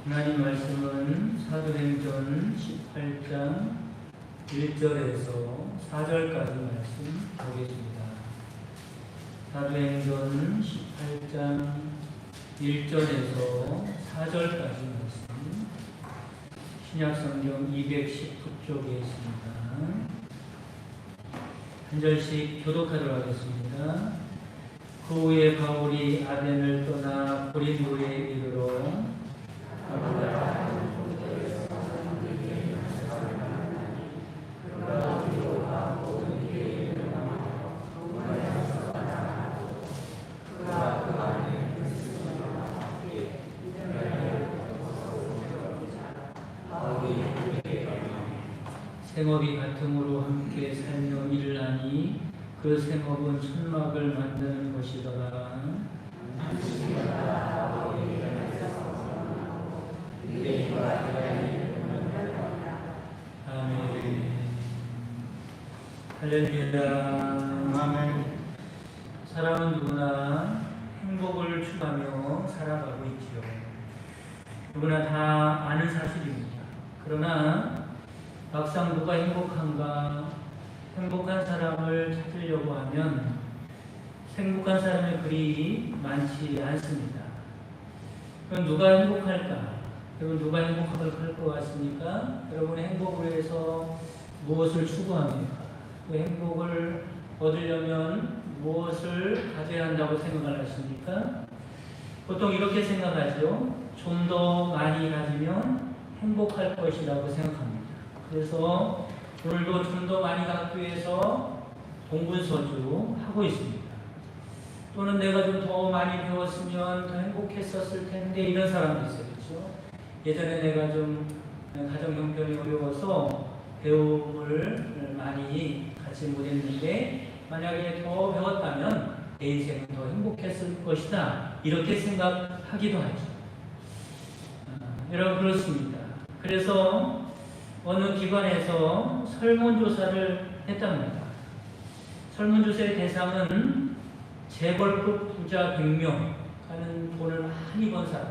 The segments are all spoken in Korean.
하나님 말씀은 사도행전 18장 1절에서 4절까지 말씀 보겠습니다. 사도행전 18장 1절에서 4절까지 말씀, 신약성경 219쪽에 있습니다. 한 절씩 교독하도록 하겠습니다. 그 후에 바울이 아덴을 떠나 고린도에 이르러 생업이 같음으로 함께 살며 일을 하니 그 생업은 천막을 만드는 것이더라. 아멘. 할렐루야. 아멘. 사람은 누구나 행복을 추구하며 살아가고 있지요. 누구나 다 아는 사실입니다. 그러나 막상 누가 행복한가, 행복한 사람을 찾으려고 하면 행복한 사람의 글이 많지 않습니다. 그럼 누가 행복할까? 여러분, 누가 행복할 것 같습니까? 여러분의 행복을 위해서 무엇을 추구합니까? 그 행복을 얻으려면 무엇을 가져야 한다고 생각을 하십니까? 보통 이렇게 생각하죠. 좀 더 많이 가지면 행복할 것이라고 생각합니다. 그래서 오늘도 좀 더 많이 갖기 위해서 동분서주 하고 있습니다. 또는 내가 좀 더 많이 배웠으면 더 행복했었을 텐데, 이런 사람도 있어요. 그렇죠? 예전에 내가 좀 가정 형편이 어려워서 배움을 많이 갖지 못했는데, 만약에 더 배웠다면 내 인생은 더 행복했을 것이다, 이렇게 생각하기도 하죠. 여러분, 그렇습니다. 그래서 어느 기관에서 설문조사를 했답니다. 설문조사의 대상은 재벌급 부자 100명, 하는 돈을 많이 번 사람,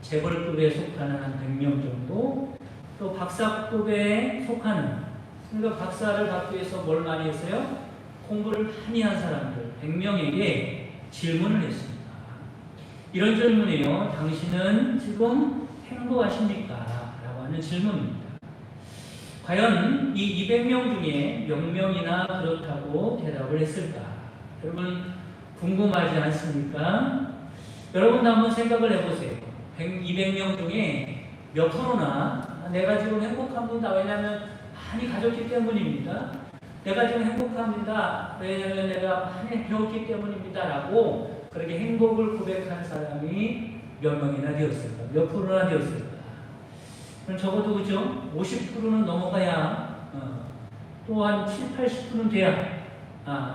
재벌급에 속하는 한 100명 정도, 또 박사급에 속하는, 그러니까 박사를 받기 위해서 뭘 많이 했어요? 공부를 많이 한 사람들 100명에게 질문을 했습니다. 이런 질문이에요. 당신은 지금 행복하십니까? 라고 하는 질문입니다. 과연 이 200명 중에 몇 명이나 그렇다고 대답을 했을까? 여러분, 궁금하지 않습니까? 여러분도 한번 생각을 해보세요. 200명 중에 몇 프로나 내가 지금 행복합니다. 왜냐하면 많이 가졌기 때문입니다. 내가 지금 행복합니다. 왜냐하면 내가 많이 배웠기 때문입니다. 라고 그렇게 행복을 고백한 사람이 몇 명이나 되었을까? 몇 프로나 되었을까? 그럼 적어도 그죠? 50%는 넘어가야 또 한 7, 80%는 돼야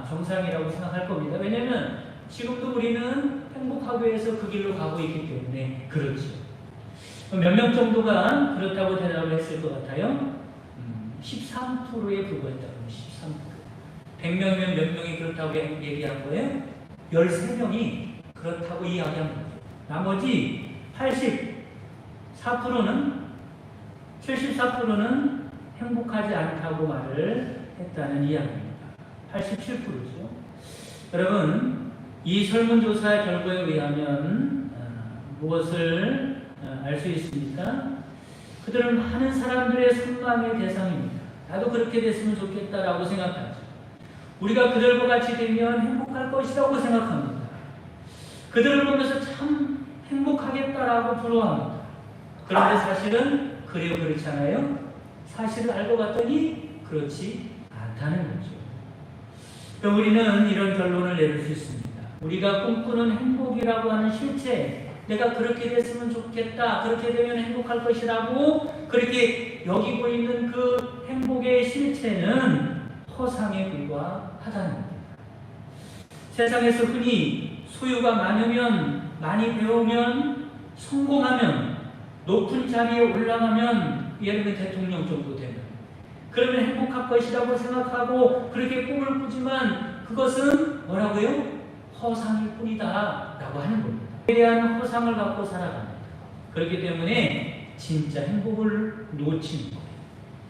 정상이라고 생각할 겁니다. 왜냐하면 지금도 우리는 행복하기 위해서 그 길로 가고 있기 때문에 그렇죠. 몇 명 정도가 그렇다고 대답을 했을 것 같아요? 13%에 불과했다고. 13%. 100명이면 몇 명이 그렇다고 얘기한 거예요? 13명이 그렇다고 이야기한 거죠. 나머지 84%는 74%는 행복하지 않다고 말을 했다는 이야기입니다. 87%죠. 여러분, 이 설문조사 결과에 의하면 무엇을 알 수 있습니까? 그들은 많은 사람들의 선망의 대상입니다. 나도 그렇게 됐으면 좋겠다라고 생각하죠. 우리가 그들과 같이 되면 행복할 것이라고 생각합니다. 그들을 보면서 참 행복하겠다라고 부러워합니다. 그런데 사실은 그래요, 그렇잖아요? 사실을 알고 봤더니 그렇지 않다는 거죠. 그럼 우리는 이런 결론을 내릴 수 있습니다. 우리가 꿈꾸는 행복이라고 하는 실체, 내가 그렇게 됐으면 좋겠다, 그렇게 되면 행복할 것이라고 그렇게 여기고 있는 그 행복의 실체는 허상에 불과하다는 겁니다. 세상에서 흔히 소유가 많으면, 많이 배우면, 성공하면, 높은 자리에 올라가면, 예를 들면 대통령 정도 되면, 그러면 행복할 것이라고 생각하고 그렇게 꿈을 꾸지만 그것은 뭐라고요? 허상일 뿐이다 라고 하는 겁니다. 에 대한 허상을 갖고 살아갑니다. 그렇기 때문에 진짜 행복을 놓치는 거예요.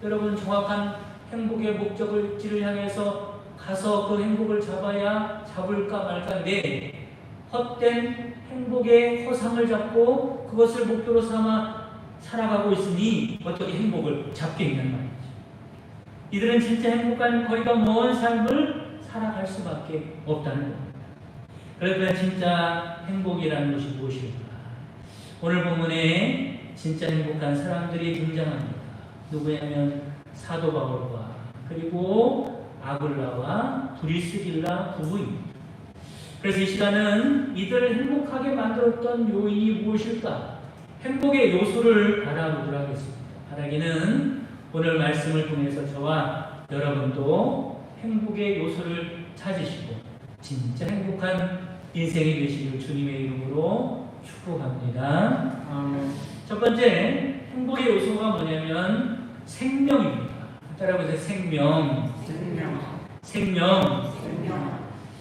여러분, 정확한 행복의 목적지를 향해서 가서 그 행복을 잡을까 말까인데, 헛된 행복의 허상을 잡고 그것을 목표로 삼아 살아가고 있으니 어떻게 행복을 잡게 있는 말이죠. 이들은 진짜 행복한 거리가 먼 삶을 살아갈 수밖에 없다는 겁니다. 그러니까 진짜 행복이라는 것이 무엇일까? 오늘 본문에 진짜 행복한 사람들이 등장합니다. 누구냐면 사도 바울과 그리고 아굴라와 브리스길라 부부입니다. 그래서 이 시간은 이들을 행복하게 만들었던 요인이 무엇일까? 행복의 요소를 알아보도록 하겠습니다. 바라기는 오늘 말씀을 통해서 저와 여러분도 행복의 요소를 찾으시고 진짜 행복한 인생이 되시길 주님의 이름으로 축복합니다. 첫 번째 행복의 요소가 뭐냐면 생명입니다. 따라해보세요. 생명.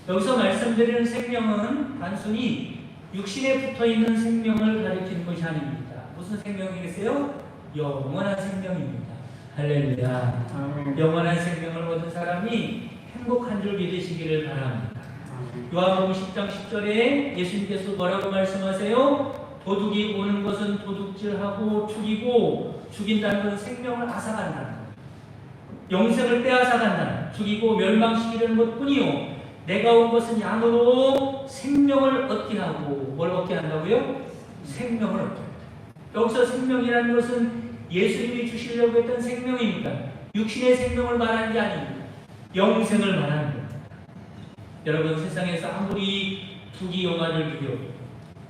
여기서 말씀드리는 생명은 단순히 육신에 붙어있는 생명을 가리키는 것이 아닙니다. 무슨 생명이겠어요? 영원한 생명입니다. 할렐루야. 영원한 생명을 얻은 사람이 행복한 줄 믿으시기를 바랍니다. 요한복음 10장 10절에 예수님께서 뭐라고 말씀하세요? 도둑이 오는 것은 도둑질하고 죽이고, 죽인다는 것은 생명을 앗아간다는 것, 영생을 빼앗아간다는, 죽이고 멸망시키려는 것뿐이요, 내가 온 것은 양으로 생명을 얻게 하고, 뭘 얻게 한다고요? 생명을 얻게 한다. 여기서 생명이라는 것은 예수님이 주시려고 했던 생명입니다. 육신의 생명을 말하는 게 아닙니다. 영생을 말하는 겁니다. 여러분, 세상에서 아무리 부귀 영화를 누려도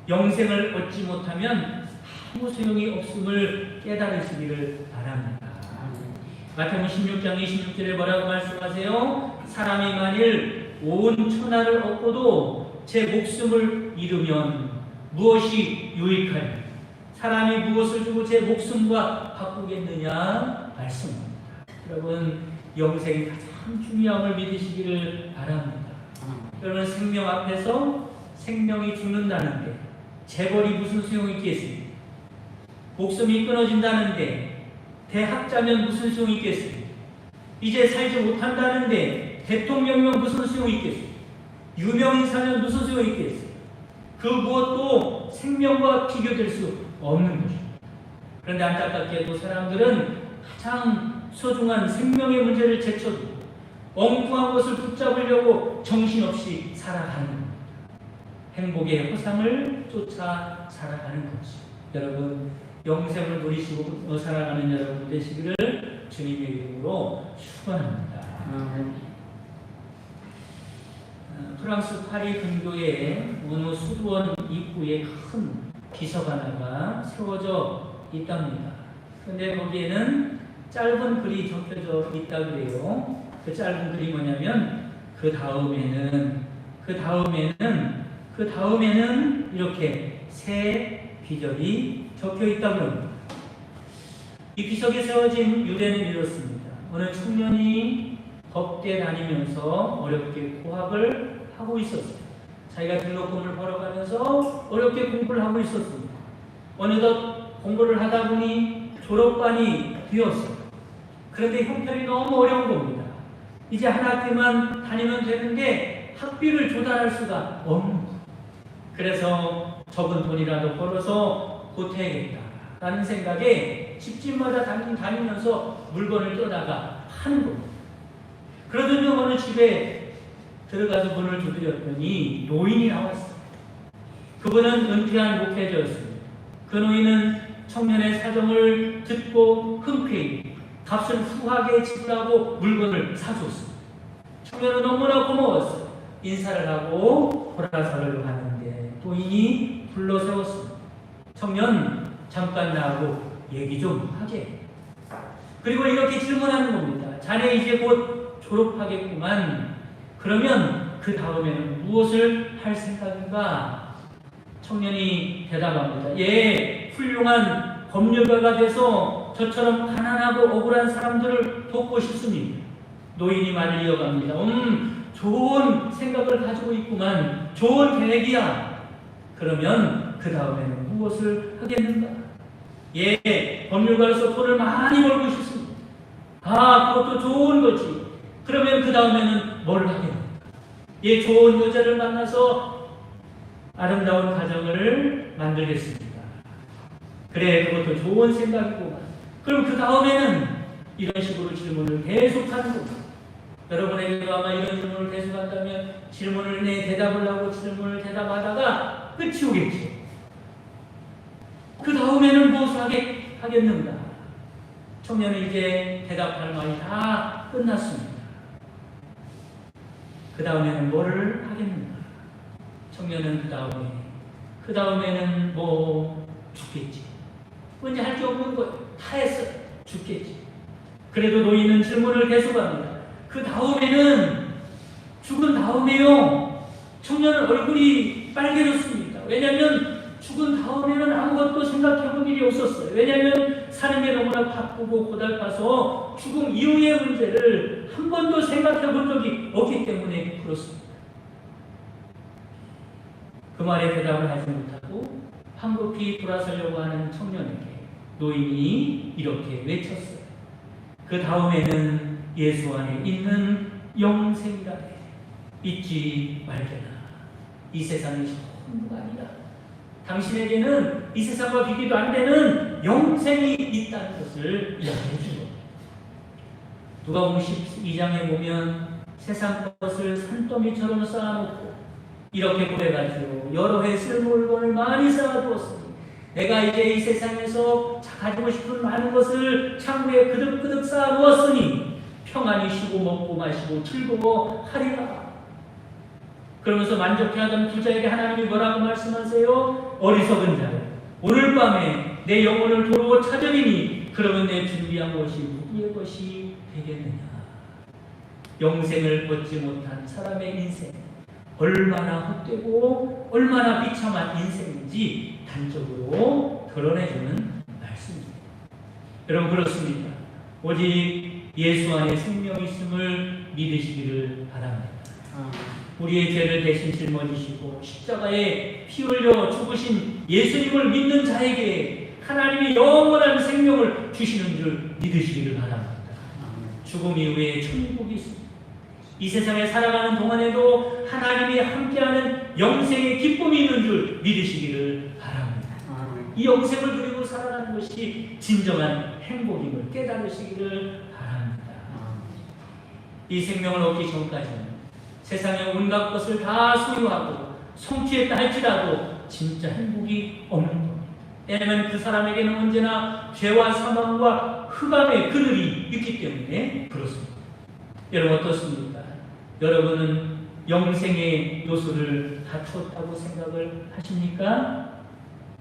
영생을 얻지 못하면 아무 소용이 없음을 깨달으시기를 바랍니다. 마태복음 16장 26절에 뭐라고 말씀하세요? 사람이 만일 온 천하를 얻고도 제 목숨을 잃으면 무엇이 유익하리? 사람이 무엇을 주고 제 목숨과 바꾸겠느냐? 말씀합니다. 여러분, 영생이 가장 중요함을 믿으시기를 바랍니다. 여러분, 생명 앞에서 생명이 죽는다는데 재벌이 무슨 소용이 있겠습니까? 목숨이 끊어진다는데 대학자면 무슨 소용이 있겠습니까? 이제 살지 못한다는데 대통령이면 무슨 소용이 있겠습니까? 유명인사면 무슨 소용이 있겠습니까? 그 무엇도 생명과 비교될 수 없는 것입니다. 그런데 안타깝게도 사람들은 가장 소중한 생명의 문제를 제쳐두고 엉뚱한 것을 붙잡으려고 정신없이 살아가는 겁니다. 행복의 허상을 쫓아 살아가는 것이, 여러분, 영생을 누리시고 살아가는 여러분 되시기를 주님의 이름으로 축원합니다. 프랑스 파리 근교의 어느 수도원 입구에 큰 비석 하나가 세워져 있답니다. 그런데 거기에는 짧은 글이 적혀져 있다 그래요. 그 짧은 글이 뭐냐면 그 다음에는 이렇게 새 비적이 적혀 있다고 합니다. 이 비석이 세워진 유래는 이렇습니다. 어느 청년이 법대 다니면서 어렵게 고학을 하고 있었어요. 자기가 등록금을 벌어가면서 어렵게 공부를 하고 있었습니다. 어느덧 공부를 하다 보니 졸업반이 되었어요. 그런데 형편이 너무 어려운 겁니다. 이제 한 학기만 다니면 되는데 학비를 조달할 수가 없는 거예요. 그래서 적은 돈이라도 벌어서 보태야겠다라는 생각에 집집마다 다니면서 물건을 떠다가 파는 겁니다. 그러더니 어느 집에 들어가서 문을 두드렸더니 노인이 나왔어요. 그분은 은퇴한 목회자였습니다. 그 노인은 청년의 사정을 듣고 흔쾌히 값을 후하게 지불하고 물건을 사줬습니다. 청년은 너무나 고마웠어요. 인사를 하고 보라사를 하는데 노인이 불러 세웠습니다. 청년, 잠깐 나하고 얘기 좀 하게. 그리고 이렇게 질문하는 겁니다. 자네 이제 곧 졸업하겠구만. 그러면 그 다음에는 무엇을 할 생각인가? 청년이 대답합니다. 예, 훌륭한 법률가가 돼서 저처럼 가난하고 억울한 사람들을 돕고 싶습니다. 노인이 말을 이어갑니다. 좋은 생각을 가지고 있구만. 좋은 계획이야. 그러면 그 다음에는 무엇을 하겠는가? 예, 법률가로서 돈을 많이 벌고 싶습니다. 아, 그것도 좋은 거지. 그러면 그 다음에는 뭘 하겠습니까? 예, 좋은 여자를 만나서 아름다운 가정을 만들겠습니다. 그래, 그것도 좋은 생각이고. 그럼 그 다음에는 이런 식으로 질문을 계속하는 겁니다. 여러분에게도 아마 이런 질문을 계속한다면 질문을 대답을 하고 질문을 대답하다가 끝이 오겠죠. 그 다음에는 무엇을 하겠는가? 청년은 이제 대답할 말이 다 끝났습니다. 그 다음에는 뭐를 하겠는가? 청년은 그 다음에는 뭐 죽겠지. 이제 할 게 없는 거예요. 다 했어. 죽겠지. 그래도 노인은 질문을 계속합니다. 그 다음에는 죽은 다음에요. 청년은 얼굴이 빨개졌습니다. 왜냐하면 죽은 다음에는 아무것도 생각해볼 일이 없었어요. 왜냐하면 사는 게 너무나 바쁘고 고달파서 죽음 이후의 문제를 한 번도 생각해본 적이 없기 때문에 그렇습니다. 그 말에 대답을 하지 못하고 황급히 돌아서려고 하는 청년에게 노인이 이렇게 외쳤어요. 그 다음에는 예수 안에 있는 영생이라네. 잊지 말게나. 이 세상이 전부가 아니라 당신에게는 이 세상과 비교도 안 되는 영생이 있다는 것을 이야기해 주죠. 누가복음 12장에 보면 세상 것을 산더미처럼 쌓아놓고 이렇게 고백하죠. 여러 해 쓸 물건을 많이 쌓아두었으니 내가 이제 이 세상에서 가지고 싶은 많은 것을 창고에 그득그득 쌓아두었으니 평안히 쉬고 먹고 마시고 즐거워하리라. 그러면서 만족해하던 부자에게 하나님이 뭐라고 말씀하세요? 어리석은 자여, 오늘 밤에 내 영혼을 도로 찾으리니 그러면 내 준비한 것이 누구의 것이 되겠느냐. 영생을 얻지 못한 사람의 인생, 얼마나 헛되고 얼마나 비참한 인생인지 단적으로 드러내주는 말씀입니다. 여러분, 그렇습니다. 오직 예수 안에 생명이 있음을 믿으시기를 바랍니다. 우리의 죄를 대신 짊어지시고 십자가에 피 흘려 죽으신 예수님을 믿는 자에게 하나님이 영원한 생명을 주시는 줄 믿으시기를 바랍니다. 죽음 이후에 천국이 있습니다. 이 세상에 살아가는 동안에도 하나님이 함께하는 영생의 기쁨이 있는 줄 믿으시기를 바랍니다. 이 영생을 누리고 살아가는 것이 진정한 행복임을 깨달으시기를 바랍니다. 이 생명을 얻기 전까지는 세상의 온갖 것을 다 소유하고 성취했다 할지라도 진짜 행복이 없는 겁니다. 왜냐하면 그 사람에게는 언제나 죄와 사망과 흑암의 그늘이 있기 때문에 그렇습니다. 여러분, 어떻습니까? 여러분은 영생의 요소를 갖추었다고 생각을 하십니까?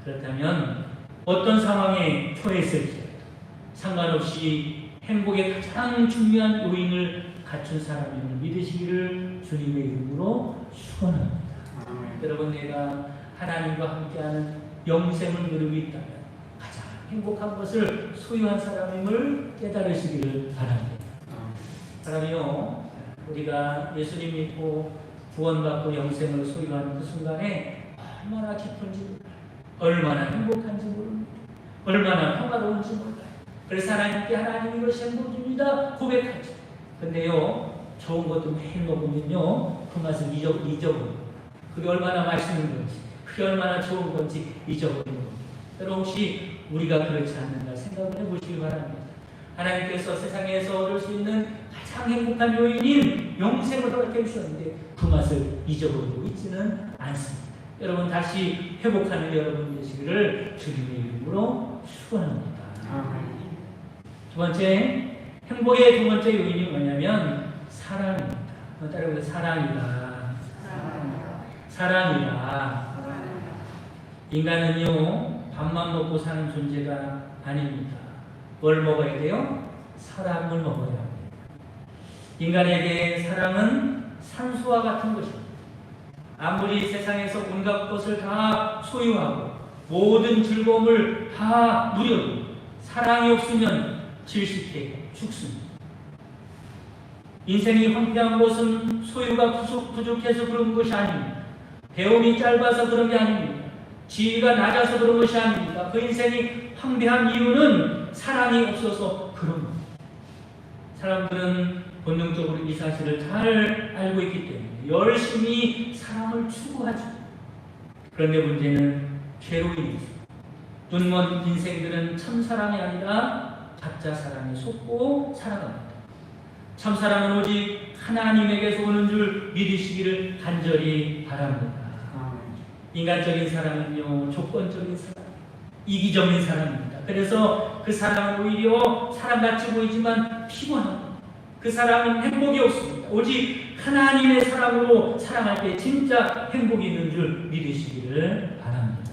그렇다면 어떤 상황에 처했을지 상관없이 행복의 가장 중요한 요인을 갖춘 사람임을 믿으시기를 주님의 이름으로 축원합니다. 여러분, 내가 하나님과 함께하는 영생을 누리고 있다면 가장 행복한 것을 소유한 사람임을 깨달으시기를 바랍니다. 사람이요, 우리가 예수님 믿고 구원받고 영생을 소유하는 그 순간에 얼마나 기쁜지, 얼마나 행복한지 모릅니다. 얼마나 평화로운지 몰라요. 그래서 하나님께 하나님 이것이 행복입니다 고백하죠. 근데요, 좋은 것도 매일 먹으면요 그 맛을 잊어버려요. 그게 얼마나 맛있는 건지, 그게 얼마나 좋은 건지 잊어버리는 겁니다. 여러분, 혹시 우리가 그렇지 않는가 생각을 해보시기 바랍니다. 하나님께서 세상에서 얻을 수 있는 가장 행복한 요인인 영생을 허락해 주셨는데 그 맛을 잊어버리고 있지는 않습니다. 여러분, 다시 회복하는 여러분 되시기를 주님의 이름으로 축원합니다. 두 번째, 행복의 두 번째 요인이 뭐냐면 사랑입니다. 따라해보세요. 사랑이다. 사랑이다. 인간은요, 밥만 먹고 사는 존재가 아닙니다. 뭘 먹어야 돼요? 사랑을 먹어야 합니다. 인간에게 사랑은 산소와 같은 것입니다. 아무리 세상에서 온갖 것을 다 소유하고 모든 즐거움을 다 누려도 사랑이 없으면 질식해 죽습니다. 인생이 황폐한 것은 소유가 부족해서 그런 것이 아닙니다. 배움이 짧아서 그런 게 아닙니다. 지위가 낮아서 그런 것이 아닙니다. 그 인생이 황폐한 이유는 사랑이 없어서 그런 겁니다. 사람들은 본능적으로 이 사실을 잘 알고 있기 때문에 열심히 사랑을 추구하죠. 그런데 문제는 죄로 인해서 눈먼 인생들은 참사랑이 아니라 가짜 사랑에 속고 살아갑니다. 참사랑은 오직 하나님에게서 오는 줄 믿으시기를 간절히 바랍니다. 인간적인 사랑은요, 조건적인 사랑, 이기적인 사랑입니다. 그래서 그 사랑은 오히려 사랑같이 보이지만 피곤합니다. 그 사랑은 행복이 없습니다. 오직 하나님의 사랑으로 사랑할 때 진짜 행복이 있는 줄 믿으시기를 바랍니다.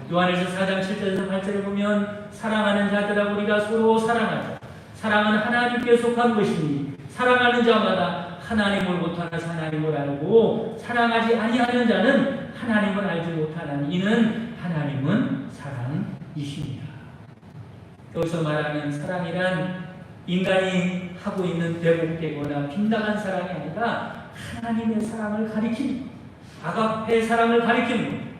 요한일서 4장 7절에서 8절에 보면 사랑하는 자들아 우리가 서로 사랑하자. 사랑은 하나님께 속한 것이니 사랑하는 자마다 하나님으로부터 나서 하나님을 알고 사랑하지 아니하는 자는 하나님을 알지 못하나니 이는 하나님은 사랑이십니다. 여기서 말하는 사랑이란 인간이 하고 있는 왜곡되거나 빗나간 사랑이 아니라 하나님의 사랑을 가리키는, 아가페 사랑을 가리키는 겁니다.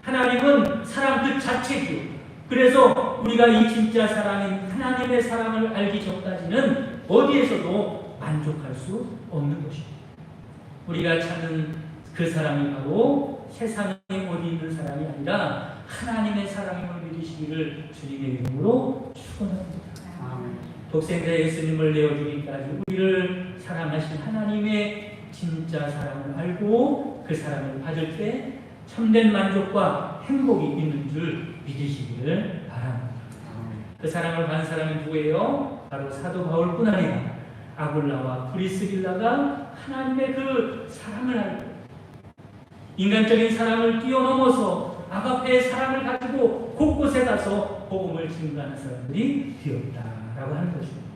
하나님은 사랑 그 자체이요. 그래서 우리가 이 진짜 사랑인 하나님의 사랑을 알기 전까지는 어디에서도 만족할 수 없는 것입니다. 우리가 찾는 그 사랑이 바로 세상에 어디 있는 사랑이 아니라 하나님의 사랑임을 믿으시기를 주님의 이름으로 축원합니다. 독생자 예수님을 내어주기까지 우리를 사랑하신 하나님의 진짜 사랑을 알고 그 사랑을 받을 때 참된 만족과 행복이 있는 줄 믿으시기를 바랍니다. 그 사랑을 받은 사람이 누구예요? 바로 사도 바울뿐 아니라 아굴라와 브리스길라가 하나님의 그 사랑을 알고 인간적인 사랑을 뛰어넘어서 아가페의 사랑을 가지고 곳곳에 가서 복음을 증거하는 사람들이 되었다라고 하는 것입니다.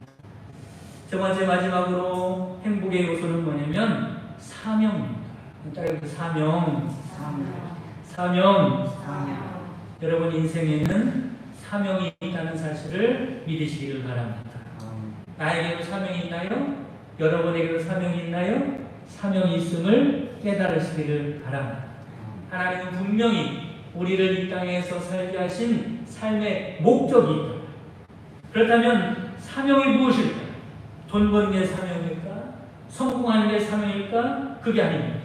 세 번째 마지막으로 행복의 요소는 뭐냐면 사명입니다. 사명. 여러분 인생에는 사명이 있다는 사실을 믿으시기를 바랍니다. 나에게도 사명이 있나요? 여러분에게도 사명이 있나요? 사명이 있음을 깨달으시기를 바랍니다. 하나님은 분명히 우리를 이 땅에서 살게 하신 삶의 목적이 있다. 그렇다면 사명이 무엇일까? 돈 버는 게 사명일까? 성공하는 게 사명일까? 그게 아닙니다.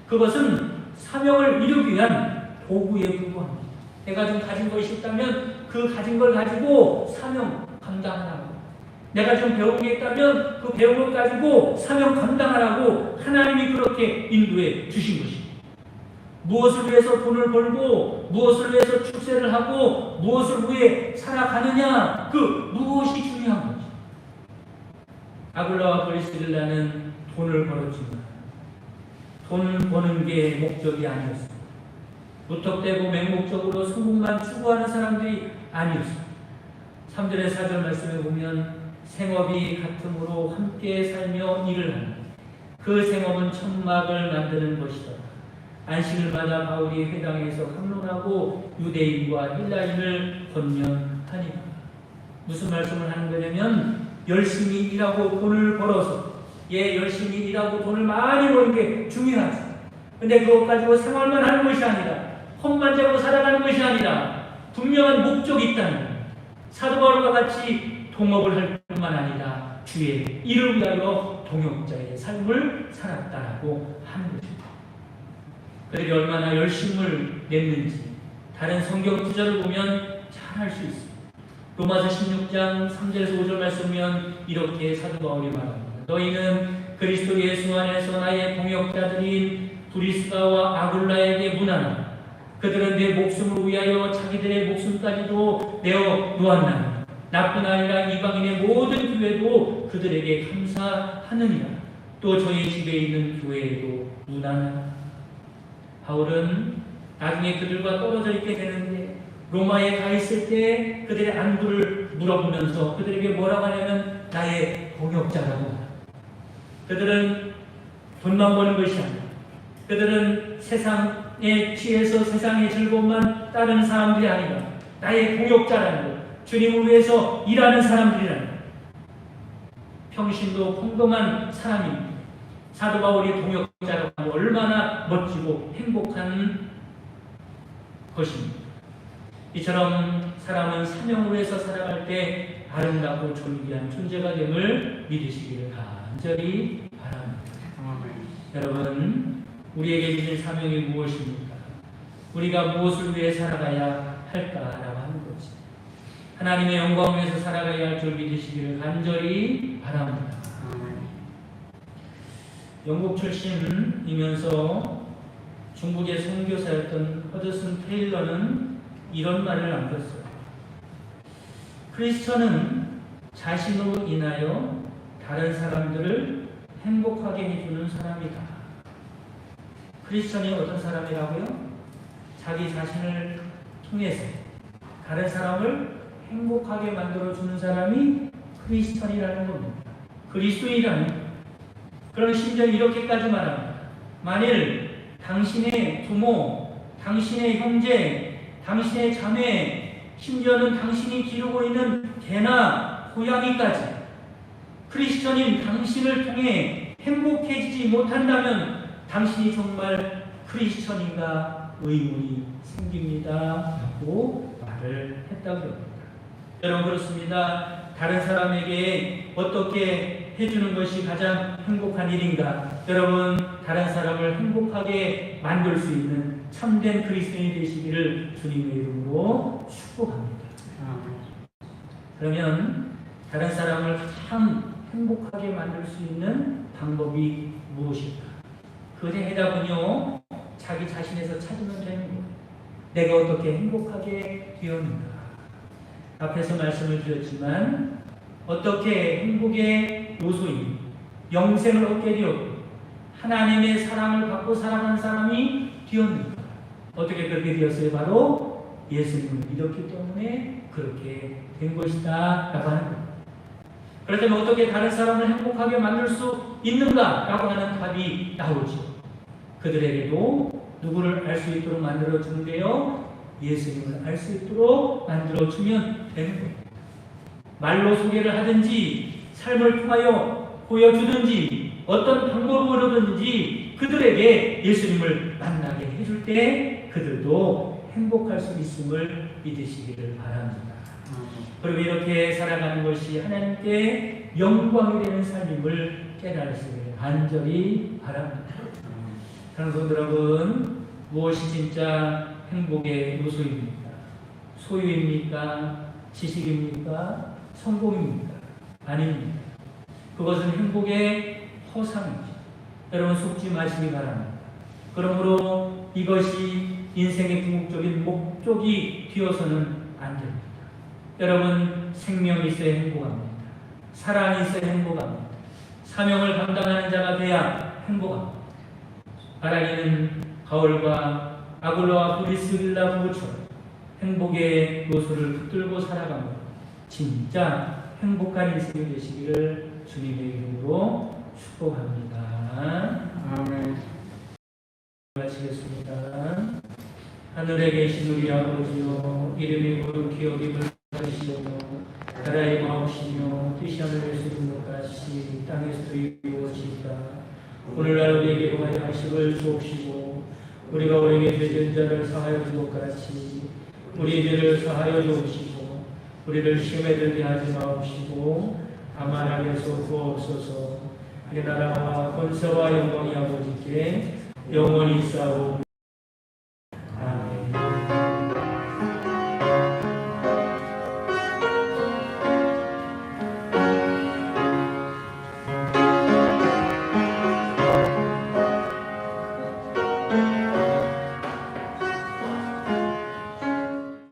그것은 사명을 이루기 위한 도구에 불과합니다. 내가 좀 가진 것이 있다면 그 가진 걸 가지고 사명 감당하라고, 내가 좀 배운 게 있다면 그 배운 걸 가지고 사명 감당하라고 하나님이 그렇게 인도해 주신 것입니다. 무엇을 위해서 돈을 벌고 무엇을 위해서 출세를 하고 무엇을 위해 살아가느냐, 그 무엇이 중요한 거죠. 아굴라와 브리스길라는 돈을 벌었지만 돈 버는 게 목적이 아니었습니다. 무턱대고 맹목적으로 성공만 추구하는 사람들이 아니었습니다. 3절의 4절 말씀에 보면 생업이 같음으로 함께 살며 일을 하는 그 생업은 천막을 만드는 것이다. 안식을 받아 바울이 회당에서 강론하고 유대인과 헬라인을 권면하니라. 무슨 말씀을 하는 거냐면 열심히 일하고 돈을 벌어서 열심히 일하고 돈을 많이 버는 게 중요하죠. 근데 그것 가지고 생활만 하는 것이 아니라 헛만 재고 살아가는 것이 아니라 분명한 목적이 있다는 거예요. 사도 바울과 같이 동업을 할 뿐만 아니라 주의 일을 위하여 동역자의 삶을 살았다라고 하는 것입니다. 그들이 얼마나 열심을 냈는지 다른 성경 구절을 보면 잘 알 수 있습니다. 로마서 16장 3절에서 5절 말씀이면 이렇게 사도 바울이 말합니다. 너희는 그리스도 예수 안에서 나의 동역자들인 브리스가와 아굴라에게 문하나 그들은 내 목숨을 위하여 자기들의 목숨까지도 내어 놓았나니 나뿐 아니라 이방인의 모든 교회도 그들에게 감사하느니라. 또 저희 집에 있는 교회에도 문하나. 바울은 나중에 그들과 떨어져 있게 되는데 로마에 가 있을 때 그들의 안부를 물어보면서 그들에게 뭐라고 하냐면 나의 동역자라고 합니다. 그들은 돈만 버는 것이 아니라 그들은 세상에 취해서 세상의 즐거움만 따르는 사람들이 아니라 나의 동역자라는 것, 주님을 위해서 일하는 사람들이라는 것, 평신도 평범한 사람입니다. 사도 바울이 동역자라고 하면 얼마나 멋지고 행복한 것입니다. 이처럼 사람은 사명으로 해서 살아갈 때 아름답고 존귀한 존재가 됨을 믿으시기를 간절히 바랍니다. 여러분, 우리에게 주신 사명이 무엇입니까? 우리가 무엇을 위해 살아가야 할까라고 하는 거지. 하나님의 영광을 위해서 살아가야 할 줄 믿으시기를 간절히 바랍니다. 영국 출신이면서 중국의 선교사였던 허드슨 테일러는 이런 말을 남겼어요. 크리스천은 자신으로 인하여 다른 사람들을 행복하게 해주는 사람이다. 크리스천이 어떤 사람이라고요? 자기 자신을 통해서 다른 사람을 행복하게 만들어주는 사람이 크리스천이라는 겁니다. 그리스도인이라는 겁니다. 그럼 심지어 이렇게까지 말합니다. 만일 당신의 부모, 당신의 형제, 당신의 자매, 심지어는 당신이 기르고 있는 개나 고양이까지 크리스천인 당신을 통해 행복해지지 못한다면 당신이 정말 크리스천인가 의문이 생깁니다. 라고 말을 했다고 합니다. 여러분, 그렇습니다. 다른 사람에게 어떻게 해주는 것이 가장 행복한 일인가? 여러분, 다른 사람을 행복하게 만들 수 있는 참된 그리스도인이 되시기를 주님의 이름으로 축복합니다. 그러면 다른 사람을 가장 행복하게 만들 수 있는 방법이 무엇일까? 그 해답은요, 자기 자신에서 찾으면 되는 거예요. 내가 어떻게 행복하게 되었는가? 앞에서 말씀을 드렸지만 어떻게 행복의 요소인 영생을 얻게 되었고 하나님의 사랑을 받고 살아가는 사람이 되었는가? 어떻게 그렇게 되었어요? 바로 예수님을 믿었기 때문에 그렇게 된 것이다 라고 하는 겁니다. 그렇다면 어떻게 다른 사람을 행복하게 만들 수 있는가? 라고 하는 답이 나오죠. 그들에게도 누구를 알 수 있도록 만들어주는데요, 예수님을 알 수 있도록 만들어주면 되는 겁니다. 말로 소개를 하든지 삶을 통하여 보여주든지 어떤 방법으로든지 그들에게 예수님을 만나게 해줄 때 그들도 행복할 수 있음을 믿으시기를 바랍니다. 그리고 이렇게 살아가는 것이 하나님께 영광이 되는 삶임을 깨달으시길 간절히 바랍니다. 사랑하는 성도 여러분, 무엇이 진짜 행복의 요소입니까? 소유입니까? 지식입니까? 성공입니까? 아닙니다. 그것은 행복의 허상이죠. 여러분, 속지 마시기 바랍니다. 그러므로 이것이 인생의 궁극적인 목적이 되어서는 안 됩니다. 여러분, 생명이 있어야 행복합니다. 사랑이 있어야 행복합니다. 사명을 감당하는 자가 돼야 행복합니다. 바라기는 가을과 아굴라와 브리스길라 부부처럼 행복의 요소를 붙들고 살아갑니다. 진짜 행복한 인생이 되시기를 주님의 이름으로 축복합니다. 아멘. 마치겠습니다. 하늘에 계신 우리 아버지여, 이름이 거룩히 여김을 받으시오며 나라의 마옵시며 뜻이 하늘에서 이룬 것 같이 땅에서도 이루어지이다. 오늘날 우리에게 용할 양식을 주옵시고 우리가 우리에게 죄진 자를 사하여 준 것 같이 우리 죄를 사하여 주옵시고 우리를 시험에 들게 하지 마옵시고 다만 악에서 구하옵소서. 내 나라와 권세와 영광이 아버지께 영원히 있사오니. 아멘.